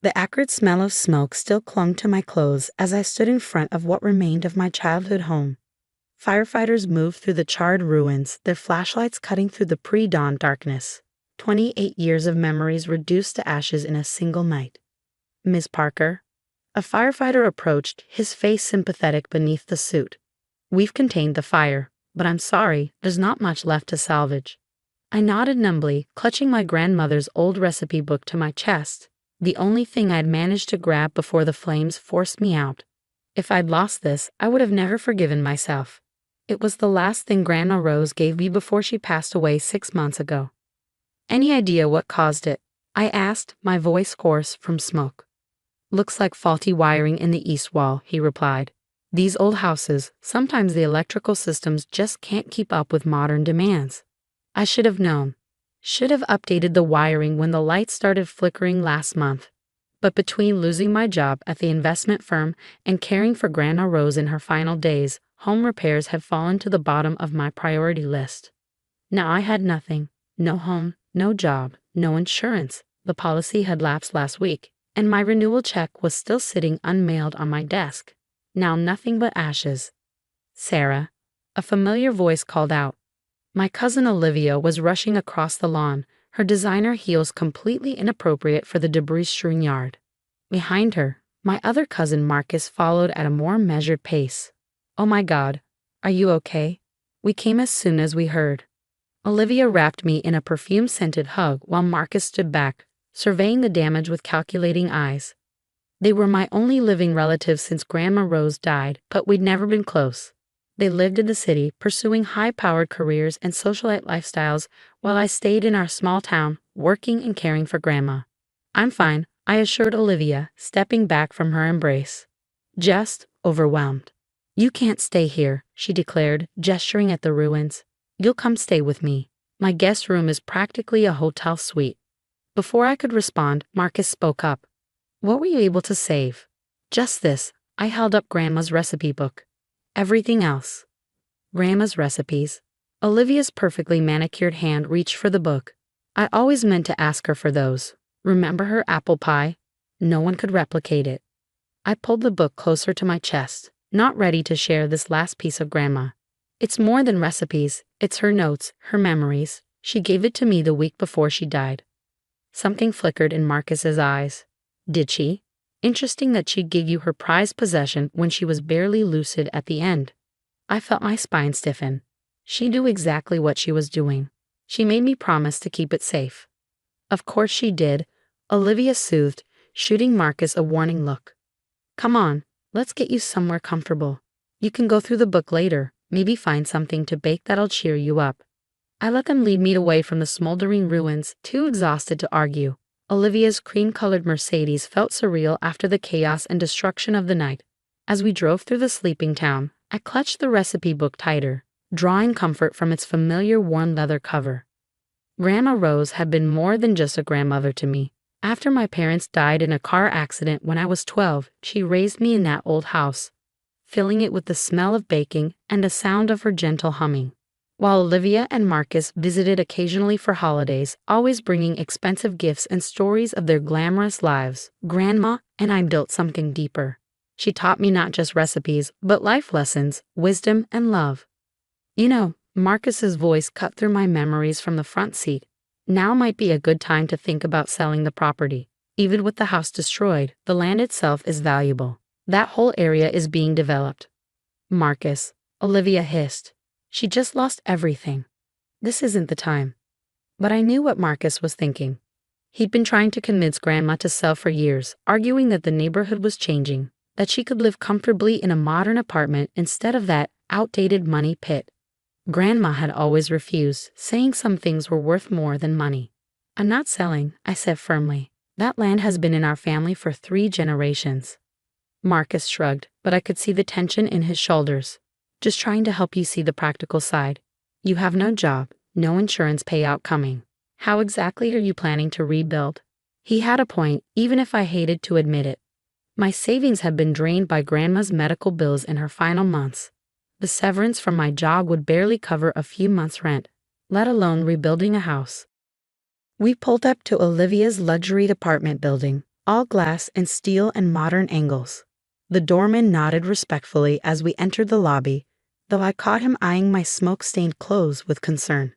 The acrid smell of smoke still clung to my clothes as I stood in front of what remained of my childhood home. Firefighters moved through the charred ruins, their flashlights cutting through the pre-dawn darkness. 28 years of memories reduced to ashes in a single night. Ms. Parker? A firefighter approached, his face sympathetic beneath the suit. We've contained the fire, but I'm sorry, there's not much left to salvage. I nodded numbly, clutching my grandmother's old recipe book to my chest, the only thing I'd managed to grab before the flames forced me out. If I'd lost this, I would have never forgiven myself. It was the last thing Grandma Rose gave me before she passed away 6 months ago. Any idea what caused it? I asked, my voice hoarse from smoke. Looks like faulty wiring in the east wall, he replied. These old houses, sometimes the electrical systems just can't keep up with modern demands. I should have known. Should have updated the wiring when the lights started flickering last month. But between losing my job at the investment firm and caring for Grandma Rose in her final days, home repairs had fallen to the bottom of my priority list. Now I had nothing. No home, no job, no insurance. The policy had lapsed last week, and my renewal check was still sitting unmailed on my desk. Now nothing but ashes. Sarah, a familiar voice called out. My cousin Olivia was rushing across the lawn, her designer heels completely inappropriate for the debris-strewn yard. Behind her, my other cousin Marcus followed at a more measured pace. Oh my God, are you okay? We came as soon as we heard. Olivia wrapped me in a perfume-scented hug while Marcus stood back, surveying the damage with calculating eyes. They were my only living relatives since Grandma Rose died, but we'd never been close. They lived in the city, pursuing high-powered careers and socialite lifestyles, while I stayed in our small town, working and caring for Grandma. I'm fine, I assured Olivia, stepping back from her embrace. Just overwhelmed. You can't stay here, she declared, gesturing at the ruins. You'll come stay with me. My guest room is practically a hotel suite. Before I could respond, Marcus spoke up. What were you able to save? Just this. I held up Grandma's recipe book. Everything else. Grandma's recipes. Olivia's perfectly manicured hand reached for the book. I always meant to ask her for those. Remember her apple pie? No one could replicate it. I pulled the book closer to my chest, not ready to share this last piece of Grandma. It's more than recipes, it's her notes, her memories. She gave it to me the week before she died. Something flickered in Marcus's eyes. Did she? Interesting that she'd give you her prized possession when she was barely lucid at the end. I felt my spine stiffen. She knew exactly what she was doing. She made me promise to keep it safe. Of course she did, Olivia soothed, shooting Marcus a warning look. Come on, let's get you somewhere comfortable. You can go through the book later, maybe find something to bake that'll cheer you up. I let them lead me away from the smoldering ruins, too exhausted to argue. Olivia's cream-colored Mercedes felt surreal after the chaos and destruction of the night. As we drove through the sleeping town, I clutched the recipe book tighter, drawing comfort from its familiar worn leather cover. Grandma Rose had been more than just a grandmother to me. After my parents died in a car accident when I was 12, she raised me in that old house, filling it with the smell of baking and the sound of her gentle humming. While Olivia and Marcus visited occasionally for holidays, always bringing expensive gifts and stories of their glamorous lives, Grandma and I built something deeper. She taught me not just recipes, but life lessons, wisdom, and love. You know, Marcus's voice cut through my memories from the front seat. Now might be a good time to think about selling the property. Even with the house destroyed, the land itself is valuable. That whole area is being developed. Marcus, Olivia hissed. She just lost everything. This isn't the time. But I knew what Marcus was thinking. He'd been trying to convince Grandma to sell for years, arguing that the neighborhood was changing, that she could live comfortably in a modern apartment instead of that outdated money pit. Grandma had always refused, saying some things were worth more than money. I'm not selling, I said firmly. That land has been in our family for 3 generations. Marcus shrugged, but I could see the tension in his shoulders. Just trying to help you see the practical side. You have no job, no insurance payout coming. How exactly are you planning to rebuild? He had a point, even if I hated to admit it. My savings had been drained by Grandma's medical bills in her final months. The severance from my job would barely cover a few months' rent, let alone rebuilding a house. We pulled up to Olivia's luxury apartment building, all glass and steel and modern angles. The doorman nodded respectfully as we entered the lobby, though I caught him eyeing my smoke-stained clothes with concern.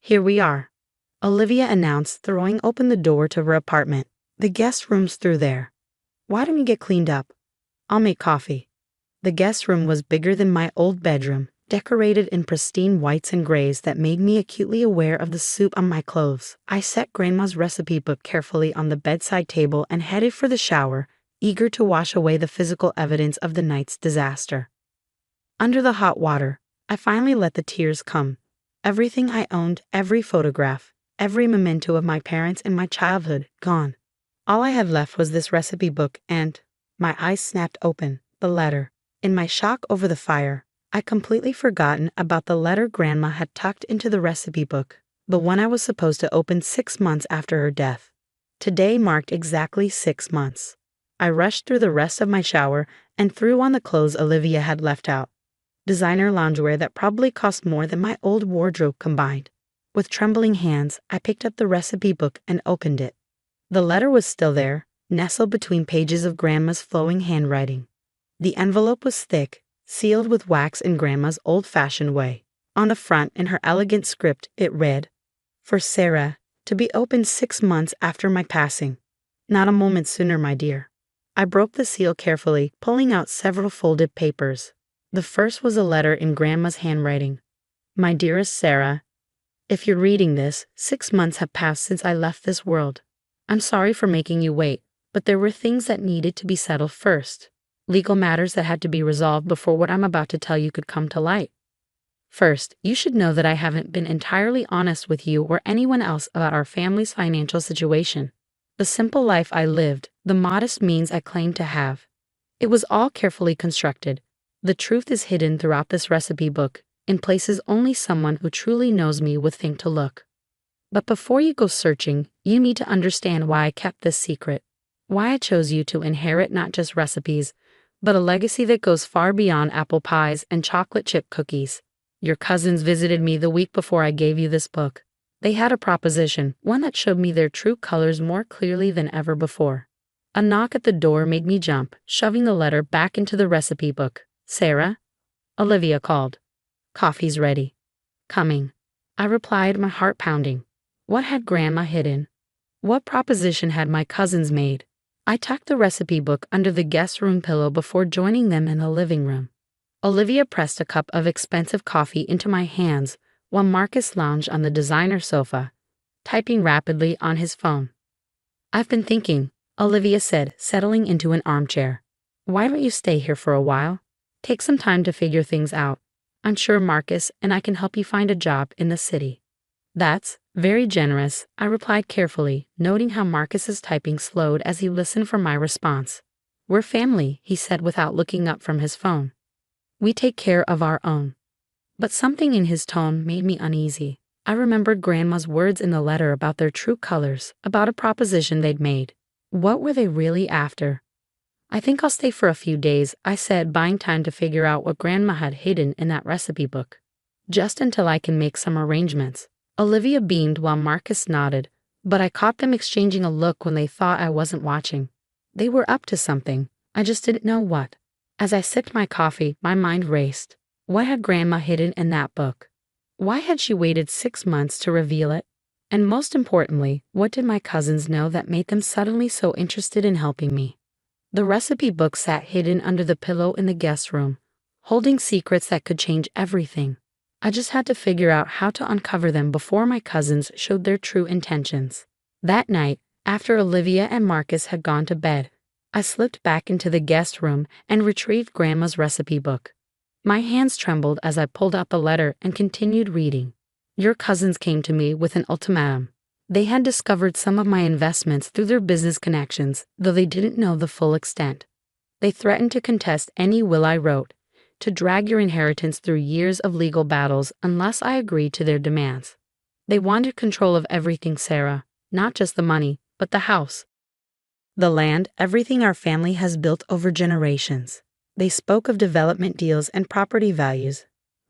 "Here we are," Olivia announced, throwing open the door to her apartment. "The guest room's through there. Why don't you get cleaned up? I'll make coffee." The guest room was bigger than my old bedroom, decorated in pristine whites and grays that made me acutely aware of the soup on my clothes. I set Grandma's recipe book carefully on the bedside table and headed for the shower, eager to wash away the physical evidence of the night's disaster. Under the hot water, I finally let the tears come. Everything I owned, every photograph, every memento of my parents and my childhood, gone. All I had left was this recipe book and, my eyes snapped open, the letter. In my shock over the fire, I'd completely forgotten about the letter Grandma had tucked into the recipe book, the one I was supposed to open 6 months after her death. Today marked exactly 6 months. I rushed through the rest of my shower and threw on the clothes Olivia had left out. Designer loungewear that probably cost more than my old wardrobe combined. With trembling hands, I picked up the recipe book and opened it. The letter was still there, nestled between pages of Grandma's flowing handwriting. The envelope was thick, sealed with wax in Grandma's old-fashioned way. On the front, in her elegant script, it read, "For Sarah, to be opened 6 months after my passing. Not a moment sooner, my dear." I broke the seal carefully, pulling out several folded papers. The first was a letter in Grandma's handwriting. "My dearest Sarah, if you're reading this, 6 months have passed since I left this world. I'm sorry for making you wait, but there were things that needed to be settled first. Legal matters that had to be resolved before what I'm about to tell you could come to light. First, you should know that I haven't been entirely honest with you or anyone else about our family's financial situation. The simple life I lived, the modest means I claimed to have. It was all carefully constructed. The truth is hidden throughout this recipe book, in places only someone who truly knows me would think to look. But before you go searching, you need to understand why I kept this secret, why I chose you to inherit not just recipes, but a legacy that goes far beyond apple pies and chocolate chip cookies. Your cousins visited me the week before I gave you this book. They had a proposition, one that showed me their true colors more clearly than ever before. A knock at the door made me jump, shoving the letter back into the recipe book. "Sarah?" Olivia called. "Coffee's ready." "Coming," I replied, my heart pounding. What had Grandma hidden? What proposition had my cousins made? I tucked the recipe book under the guest room pillow before joining them in the living room. Olivia pressed a cup of expensive coffee into my hands while Marcus lounged on the designer sofa, typing rapidly on his phone. "I've been thinking," Olivia said, settling into an armchair. "Why don't you stay here for a while? Take some time to figure things out. I'm sure Marcus and I can help you find a job in the city." "That's very generous," I replied carefully, noting how Marcus's typing slowed as he listened for my response. "We're family," he said without looking up from his phone. "We take care of our own." But something in his tone made me uneasy. I remembered Grandma's words in the letter about their true colors, about a proposition they'd made. What were they really after? "I think I'll stay for a few days," I said, buying time to figure out what Grandma had hidden in that recipe book. "Just until I can make some arrangements." Olivia beamed while Marcus nodded, but I caught them exchanging a look when they thought I wasn't watching. They were up to something. I just didn't know what. As I sipped my coffee, my mind raced. What had Grandma hidden in that book? Why had she waited 6 months to reveal it? And most importantly, what did my cousins know that made them suddenly so interested in helping me? The recipe book sat hidden under the pillow in the guest room, holding secrets that could change everything. I just had to figure out how to uncover them before my cousins showed their true intentions. That night, after Olivia and Marcus had gone to bed, I slipped back into the guest room and retrieved Grandma's recipe book. My hands trembled as I pulled out the letter and continued reading. Your cousins came to me with an ultimatum. They had discovered some of my investments through their business connections, though they didn't know the full extent. They threatened to contest any will I wrote, to drag your inheritance through years of legal battles unless I agreed to their demands. They wanted control of everything, Sarah, not just the money, but the house, the land, everything our family has built over generations. They spoke of development deals and property values,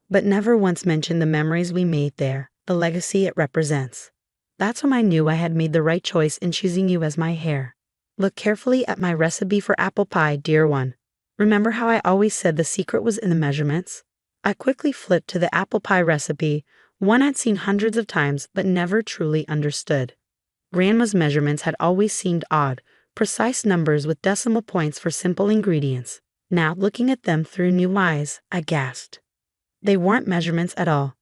but never once mentioned the memories we made there, the legacy it represents. That's when I knew I had made the right choice in choosing you as my heir. Look carefully at my recipe for apple pie, dear one. Remember how I always said the secret was in the measurements? I quickly flipped to the apple pie recipe, one I'd seen hundreds of times but never truly understood. Grandma's measurements had always seemed odd, precise numbers with decimal points for simple ingredients. Now, looking at them through new eyes, I gasped. They weren't measurements at all.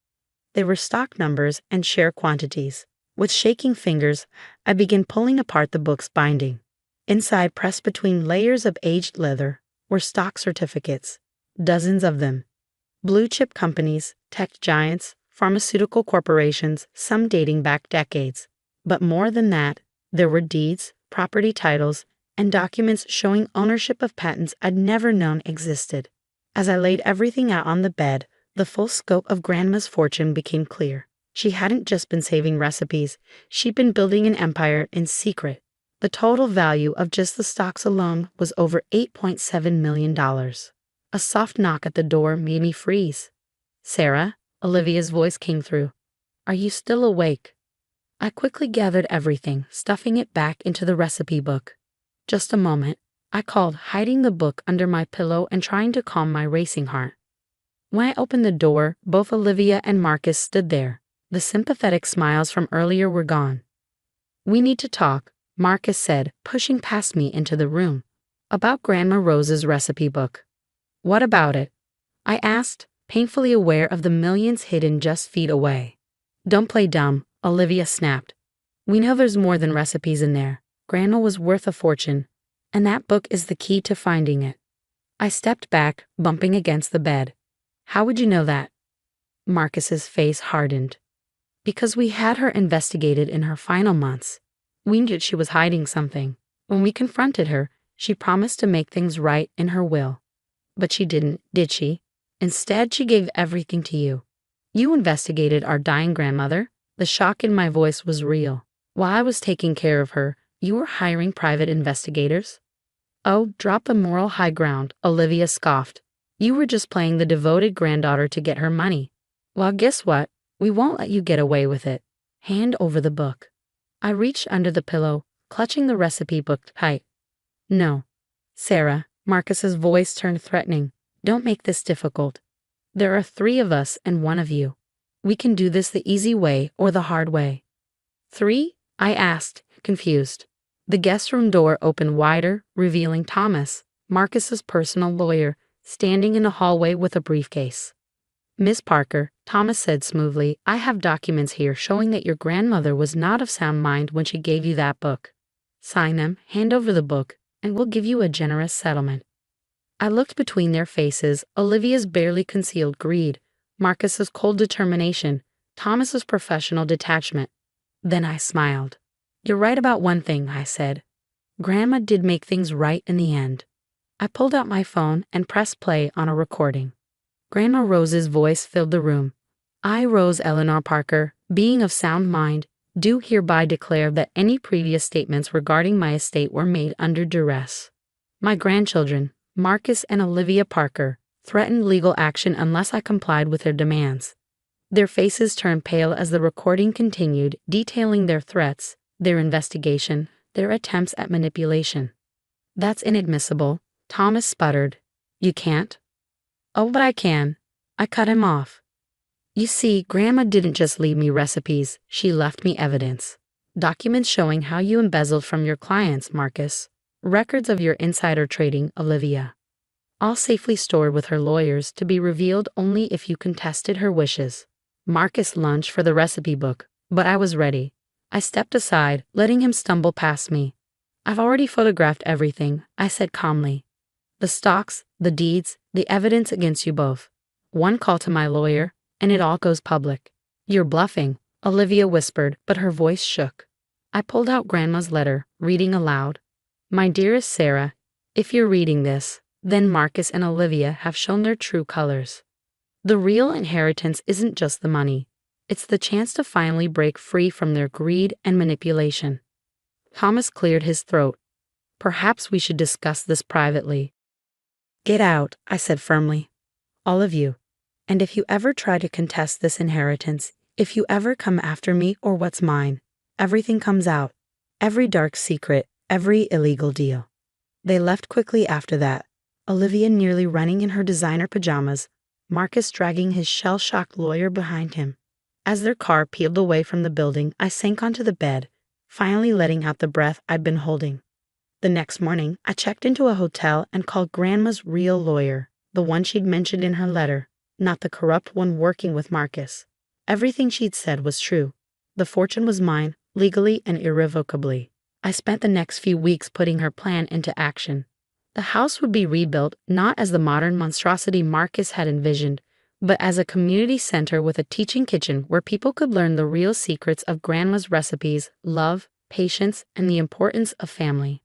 They were stock numbers and share quantities. With shaking fingers, I began pulling apart the book's binding. Inside, pressed between layers of aged leather, were stock certificates, dozens of them. Blue-chip companies, tech giants, pharmaceutical corporations, some dating back decades. But more than that, there were deeds, property titles, and documents showing ownership of patents I'd never known existed. As I laid everything out on the bed, the full scope of Grandma's fortune became clear. She hadn't just been saving recipes, she'd been building an empire in secret. The total value of just the stocks alone was over $8.7 million. A soft knock at the door made me freeze. "Sarah," Olivia's voice came through. "Are you still awake?" I quickly gathered everything, stuffing it back into the recipe book. "Just a moment," I called, hiding the book under my pillow and trying to calm my racing heart. When I opened the door, both Olivia and Marcus stood there. The sympathetic smiles from earlier were gone. "We need to talk," Marcus said, pushing past me into the room. "About Grandma Rose's recipe book." "What about it?" I asked, painfully aware of the millions hidden just feet away. "Don't play dumb," Olivia snapped. "We know there's more than recipes in there. Grandma was worth a fortune, and that book is the key to finding it." I stepped back, bumping against the bed. "How would you know that?" Marcus's face hardened. "Because we had her investigated in her final months. We knew she was hiding something. When we confronted her, she promised to make things right in her will. But she didn't, did she? Instead, she gave everything to you. You investigated our dying grandmother." The shock in my voice was real. "While I was taking care of her, you were hiring private investigators?" "Oh, drop the moral high ground," Olivia scoffed. "You were just playing the devoted granddaughter to get her money. Well, guess what? We won't let you get away with it. Hand over the book." I reached under the pillow, clutching the recipe book tight. "No. Sarah," Marcus's voice turned threatening. "Don't make this difficult. There are 3 of us and 1 of you. We can do this the easy way or the hard way." "3?" I asked, confused. The guest room door opened wider, revealing Thomas, Marcus's personal lawyer, standing in the hallway with a briefcase. "Miss Parker," Thomas said smoothly, "I have documents here showing that your grandmother was not of sound mind when she gave you that book. Sign them, hand over the book, and we'll give you a generous settlement." I looked between their faces, Olivia's barely concealed greed, Marcus's cold determination, Thomas's professional detachment. Then I smiled. "You're right about one thing," I said. "Grandma did make things right in the end." I pulled out my phone and pressed play on a recording. Grandma Rose's voice filled the room. "I, Rose Eleanor Parker, being of sound mind, do hereby declare that any previous statements regarding my estate were made under duress. My grandchildren, Marcus and Olivia Parker, threatened legal action unless I complied with their demands." Their faces turned pale as the recording continued, detailing their threats, their investigation, their attempts at manipulation. "That's inadmissible," Thomas sputtered. "You can't?" "Oh, but I can." I cut him off. "You see, Grandma didn't just leave me recipes, she left me evidence. Documents showing how you embezzled from your clients, Marcus. Records of your insider trading, Olivia. All safely stored with her lawyers to be revealed only if you contested her wishes." Marcus lunged for the recipe book, but I was ready. I stepped aside, letting him stumble past me. "I've already photographed everything," I said calmly. "The stocks, the deeds, the evidence against you both. One call to my lawyer, and it all goes public." "You're bluffing," Olivia whispered, but her voice shook. I pulled out Grandma's letter, reading aloud. "My dearest Sarah, if you're reading this, then Marcus and Olivia have shown their true colors. The real inheritance isn't just the money. It's the chance to finally break free from their greed and manipulation." Thomas cleared his throat. "Perhaps we should discuss this privately." "Get out," I said firmly. "All of you. And if you ever try to contest this inheritance, if you ever come after me or what's mine, everything comes out. Every dark secret, every illegal deal. They left quickly after that, Olivia nearly running in her designer pajamas, Marcus dragging his shell-shocked lawyer behind him. As their car peeled away from the building, I sank onto the bed, finally letting out the breath I'd been holding. The next morning, I checked into a hotel and called Grandma's real lawyer, the one she'd mentioned in her letter, not the corrupt one working with Marcus. Everything she'd said was true. The fortune was mine, legally and irrevocably. I spent the next few weeks putting her plan into action. The house would be rebuilt not as the modern monstrosity Marcus had envisioned, but as a community center with a teaching kitchen where people could learn the real secrets of Grandma's recipes, love, patience, and the importance of family.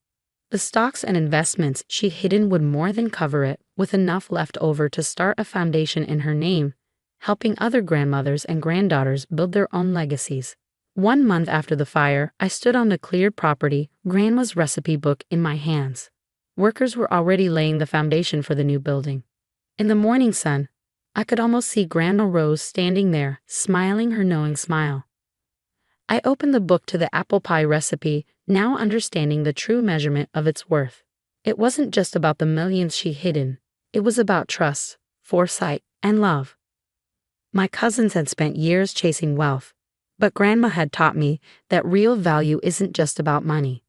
The stocks and investments she'd hidden would more than cover it, with enough left over to start a foundation in her name, helping other grandmothers and granddaughters build their own legacies. 1 month after the fire, I stood on the cleared property, Grandma's recipe book in my hands. Workers were already laying the foundation for the new building. In the morning sun, I could almost see Grandma Rose standing there, smiling her knowing smile. I opened the book to the apple pie recipe, now understanding the true measurement of its worth. It wasn't just about the millions she'd hidden. It was about trust, foresight, and love. My cousins had spent years chasing wealth, but Grandma had taught me that real value isn't just about money.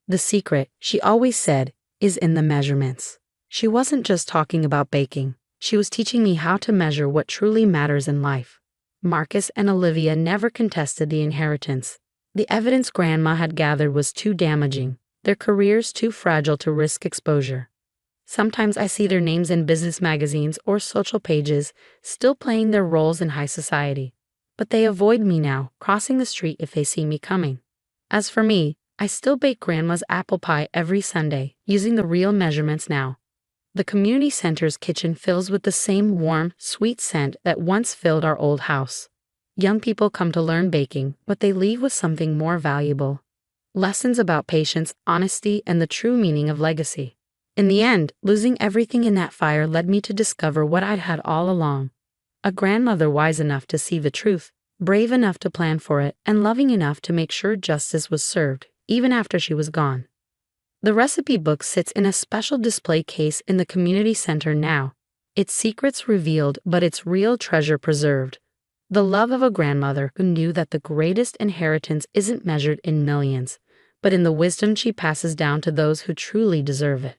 The secret, she always said, is in the measurements. She wasn't just talking about baking. She was teaching me how to measure what truly matters in life. Marcus and Olivia never contested the inheritance. The evidence Grandma had gathered was too damaging, their careers too fragile to risk exposure. Sometimes I see their names in business magazines or social pages, still playing their roles in high society. But they avoid me now, crossing the street if they see me coming. As for me, I still bake Grandma's apple pie every Sunday, using the real measurements now. The community center's kitchen fills with the same warm, sweet scent that once filled our old house. Young people come to learn baking, but they leave with something more valuable. Lessons about patience, honesty, and the true meaning of legacy. In the end, losing everything in that fire led me to discover what I'd had all along. A grandmother wise enough to see the truth, brave enough to plan for it, and loving enough to make sure justice was served, even after she was gone. The recipe book sits in a special display case in the community center now, its secrets revealed but its real treasure preserved. The love of a grandmother who knew that the greatest inheritance isn't measured in millions, but in the wisdom she passes down to those who truly deserve it.